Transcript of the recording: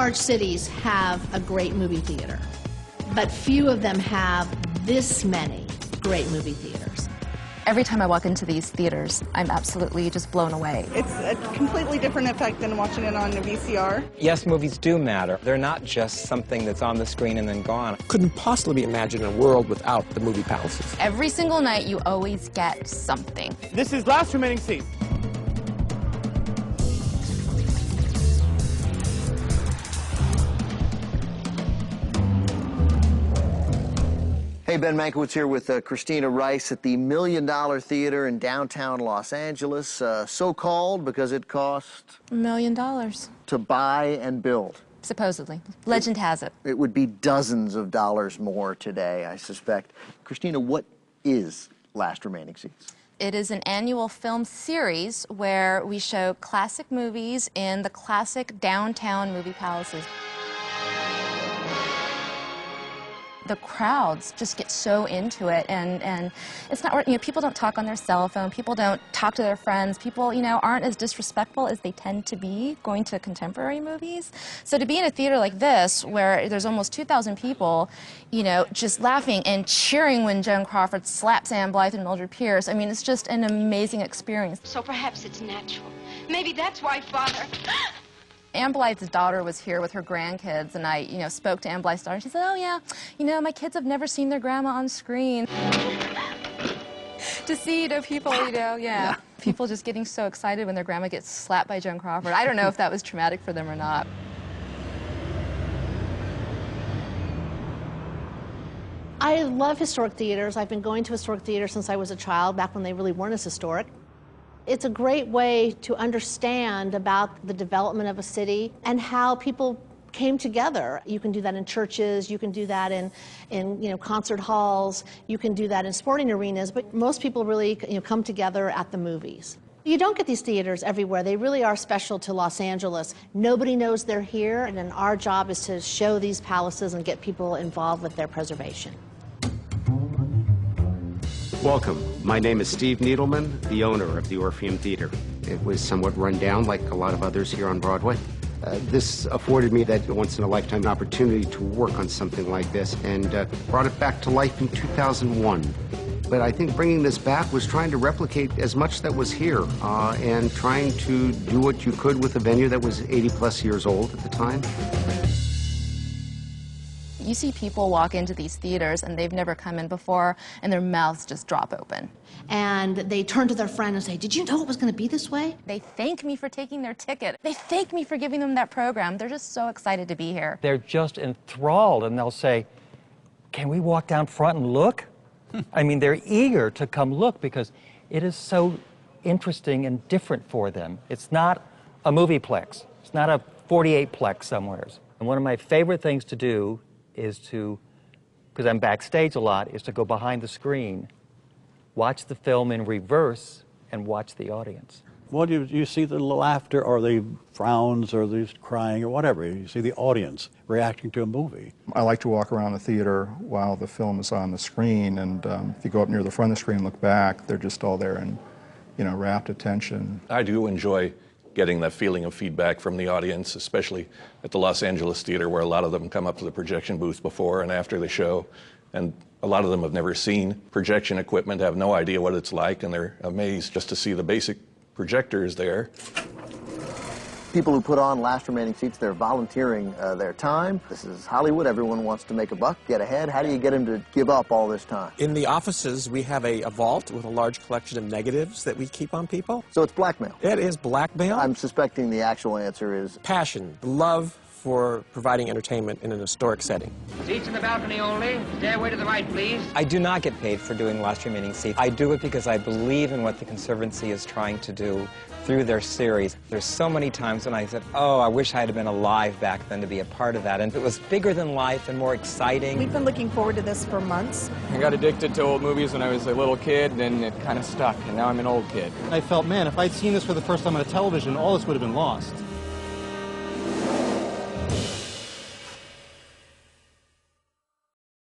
large cities have a great movie theater, but few of them have this many great movie theaters. Every time I walk into these theaters, I'm absolutely just blown away. It's a completely different effect than watching it on a VCR. Yes, movies do matter. They're not just something that's on the screen and then gone. Couldn't possibly imagine a world without the movie palaces. Every single night, you always get something. This is last remaining seat. Hey, Ben Mankiewicz here with Christina Rice at the $1 Million Theater in downtown Los Angeles. So called because it cost $1 million. to buy and build. Supposedly. Legend has it. It would be dozens of dollars more today, I suspect. Christina, what is Last Remaining Seats? It is an annual film series where we show classic movies in the classic downtown movie palaces. The crowds just get so into it, and it's not, you know, people don't talk on their cell phone, people don't talk to their friends, people, you know, aren't as disrespectful as they tend to be going to contemporary movies. So to be in a theater like this, where there's almost 2,000 people, you know, just laughing and cheering when Joan Crawford slaps Ann Blythe and Mildred Pierce, I mean, it's just an amazing experience. So perhaps it's natural. Maybe that's why Father... Ann Blythe's daughter was here with her grandkids, and I, you know, spoke to Ann Blythe's daughter, and she said, oh, yeah, you know, my kids have never seen their grandma on screen. To see, you know, people, you know, yeah, people just getting so excited when their grandma gets slapped by Joan Crawford. I don't know if that was traumatic for them or not. I love historic theaters. I've been going to historic theaters since I was a child, back when they really weren't as historic. It's a great way to understand about the development of a city and how people came together. You can do that in churches, you can do that in you know, concert halls, you can do that in sporting arenas, but most people really, you know, come together at the movies. You don't get these theaters everywhere. They really are special to Los Angeles. Nobody knows they're here, and then our job is to show these palaces and get people involved with their preservation. Welcome. My name is Steve Needleman, the owner of the Orpheum Theater. It was somewhat run down, like a lot of others here on Broadway. This afforded me that once-in-a-lifetime opportunity to work on something like this, and brought it back to life in 2001. But I think bringing this back was trying to replicate as much that was here, and trying to do what you could with a venue that was 80-plus years old at the time. You see people walk into these theaters and they've never come in before, and their mouths just drop open. And they turn to their friend and say, did you know it was going to be this way? They thank me for taking their ticket. They thank me for giving them that program. They're just so excited to be here. They're just enthralled, and they'll say, can we walk down front and look? I mean, they're eager to come look because it is so interesting and different for them. It's not a movieplex. It's not a 48-plex somewheres. And one of my favorite things to do is to, because I'm backstage a lot, is to go behind the screen, watch the film in reverse, and watch the audience. Well, you see the laughter or the frowns or the crying or whatever. You see the audience reacting to a movie. I like to walk around the theater while the film is on the screen, and if you go up near the front of the screen and look back, they're just all there in, you know, rapt attention. I do enjoy getting that feeling of feedback from the audience, especially at the Los Angeles Theater, where a lot of them come up to the projection booth before and after the show, and a lot of them have never seen projection equipment, have no idea what it's like, and they're amazed just to see the basic projectors there. People who put on Last Remaining Seats, they're volunteering their time. This is Hollywood. Everyone wants to make a buck, get ahead. How do you get them to give up all this time? In the offices, we have a vault with a large collection of negatives that we keep on people. So it's blackmail? It is blackmail. I'm suspecting the actual answer is... passion, love for providing entertainment in an historic setting. Seats in the balcony only. Stairway to the right, please. I do not get paid for doing Last Remaining Seats. I do it because I believe in what the Conservancy is trying to do through their series. There's so many times when I said, oh, I wish I had been alive back then to be a part of that. And it was bigger than life and more exciting. We've been looking forward to this for months. I got addicted to old movies when I was a little kid, and it kind of stuck, and now I'm an old kid. I felt, man, if I'd seen this for the first time on a television, all this would have been lost.